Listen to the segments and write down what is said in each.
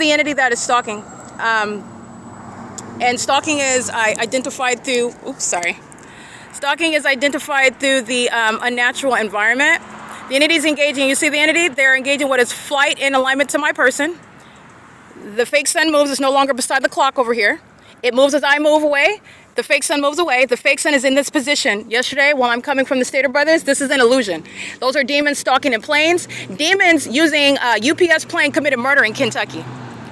the entity that is stalking. And stalking is identified through, Stalking is identified through the unnatural environment. The entity is engaging, you see the entity? They're engaging what is flight in alignment to my person. The fake sun moves, it's no longer beside the clock over here. It moves as I move away. The fake sun moves away. The fake sun is in this position. Yesterday, while I'm coming from the Stater Brothers, this is an illusion. Those are demons stalking in planes. Demons using UPS plane committed murder in Kentucky.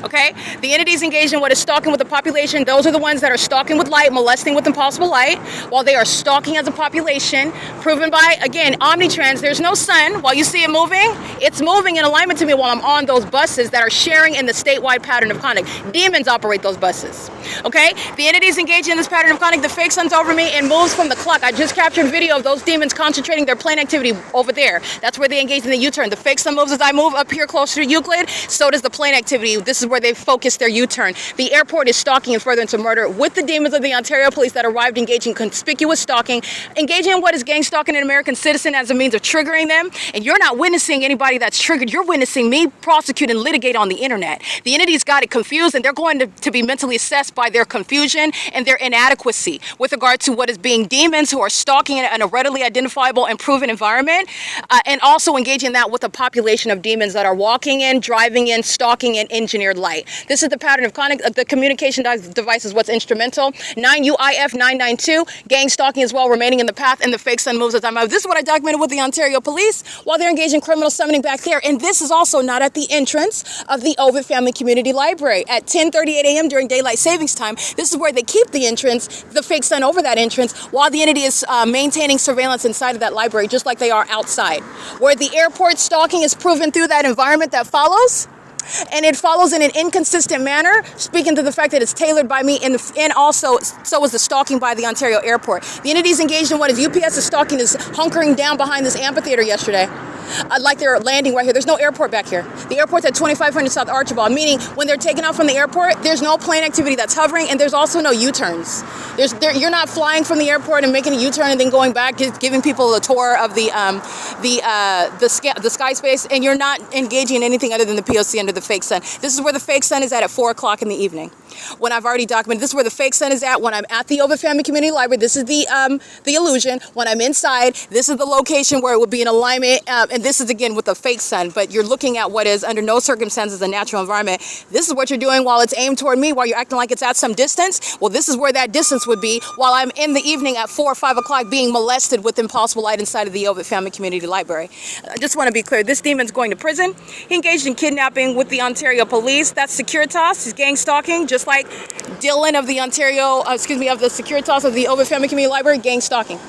Okay? The entities engaged in what is stalking with the population, those are the ones that are stalking with light, molesting with impossible light, while they are stalking as a population, proven by, again, OMNITRANS. There's no sun. While you see it moving, it's moving in alignment to me while I'm on those buses that are sharing in the statewide pattern of conduct. Demons operate those buses. Okay? The entities engaged in this pattern of conduct, the fake sun's over me and moves from the clock. I just captured video of those demons concentrating their plane activity over there. That's where they engage in the U-turn. The fake sun moves as I move up here closer to Euclid. So does the plane activity. This is where they focus their U-turn. The airport is stalking and further into murder with the demons of the Ontario police that arrived engaging conspicuous stalking, engaging in what is gang stalking an American citizen as a means of triggering them. And you're not witnessing anybody that's triggered. You're witnessing me prosecute and litigate on the internet. The entities got it confused, and they're going to be mentally assessed by their confusion and their inadequacy with regard to what is being demons who are stalking in a readily identifiable and proven environment, and also engaging that with a population of demons that are walking in, driving in, stalking in engineered light. This is the pattern of conduct. The communication device is what's instrumental. 9UIF 992, gang stalking as well, remaining in the path, and the fake sun moves as I'm out. This is what I documented with the Ontario police while they're engaged in criminal summoning back there. And this is also not at the entrance of the Ovid Family Community Library. At 10:38 a.m. during daylight savings time, this is where they keep the entrance, the fake sun over that entrance, while the entity is maintaining surveillance inside of that library, just like they are outside. Where the airport stalking is proven through that environment that follows, and it follows in an inconsistent manner, speaking to the fact that it's tailored by me, and also so is the stalking by the Ontario airport. The entities engaged in what is UPS is stalking is hunkering down behind this amphitheater yesterday. Like they're landing right here. There's no airport back here. The airport's at 2500 South Archibald, meaning when they're taking off from the airport, there's no plane activity that's hovering, and there's also no U-turns. You're not flying from the airport and making a U-turn and then going back, giving people a tour of the sky space, and you're not engaging in anything other than the P.O.C. under the fake sun. This is where the fake sun is at 4 o'clock in the evening. When I've already documented, this is where the fake sun is at when I'm at the Ovid Family Community Library. This is the illusion. When I'm inside, this is the location where it would be in alignment, and this is again with the fake sun, but you're looking at what is under no circumstances a natural environment. This is what you're doing while it's aimed toward me, while you're acting like it's at some distance. Well, this is where that distance would be while I'm in the evening at 4 or 5 o'clock being molested with impossible light inside of the Ovid Family Community Library. I just want to be clear, this demon's going to prison. He engaged in kidnapping with the Ontario police. That's Securitas. He's gang stalking, just like Dylan of the of the Securitas of the Ovid Family Community Library, gang stalking.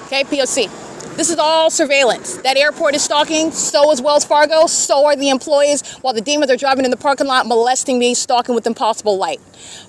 Okay, P.O.C. This is all surveillance. That airport is stalking, so is Wells Fargo, so are the employees, while the demons are driving in the parking lot, molesting me, stalking with impossible light.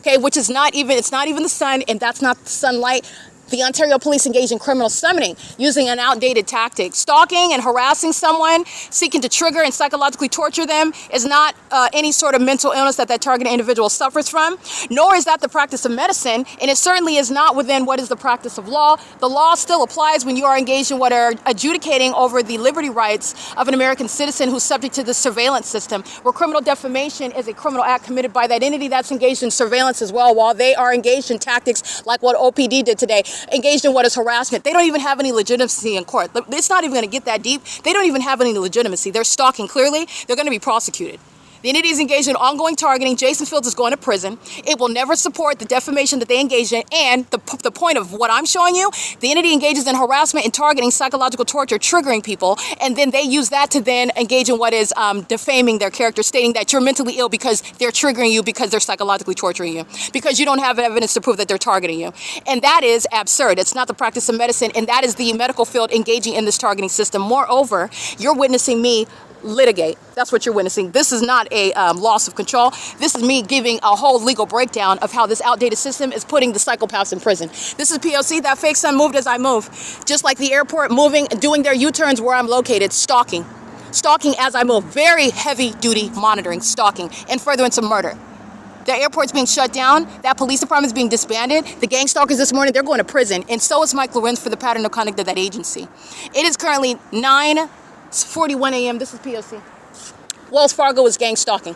Okay, which is it's not even the sun, and that's not the sunlight. The Ontario police engage in criminal summoning using an outdated tactic. Stalking and harassing someone, seeking to trigger and psychologically torture them is not any sort of mental illness that targeted individual suffers from, nor is that the practice of medicine, and it certainly is not within what is the practice of law. The law still applies when you are engaged in what are adjudicating over the liberty rights of an American citizen who's subject to the surveillance system, where criminal defamation is a criminal act committed by that entity that's engaged in surveillance as well, while they are engaged in tactics like what OPD did today, engaged in what is harassment. They don't even have any legitimacy in court. It's not even going to get that deep. They don't even have any legitimacy. They're stalking clearly. They're going to be prosecuted. The entity is engaged in ongoing targeting. Jason Fields is going to prison. It will never support the defamation that they engage in. And the point of what I'm showing you, the entity engages in harassment and targeting, psychological torture, triggering people. And then they use that to then engage in what is defaming their character, stating that you're mentally ill because they're triggering you, because they're psychologically torturing you, because you don't have evidence to prove that they're targeting you. And that is absurd. It's not the practice of medicine. And that is the medical field engaging in this targeting system. Moreover, you're witnessing me litigate. That's what you're witnessing. This is not a loss of control. This is me giving a whole legal breakdown of how this outdated system is putting the psychopaths in prison. This is P.O.C. That fake sun moved as I move. Just like the airport moving, doing their U-turns where I'm located, stalking. Stalking as I move. Very heavy duty monitoring, stalking, and furtherance of murder. The airport's being shut down. That police department is being disbanded. The gang stalkers this morning, they're going to prison. And so is Mike Lorenz for the pattern of conduct of that agency. It is currently 9:41 a.m. This is P.O.C. Wells Fargo is gang stalking.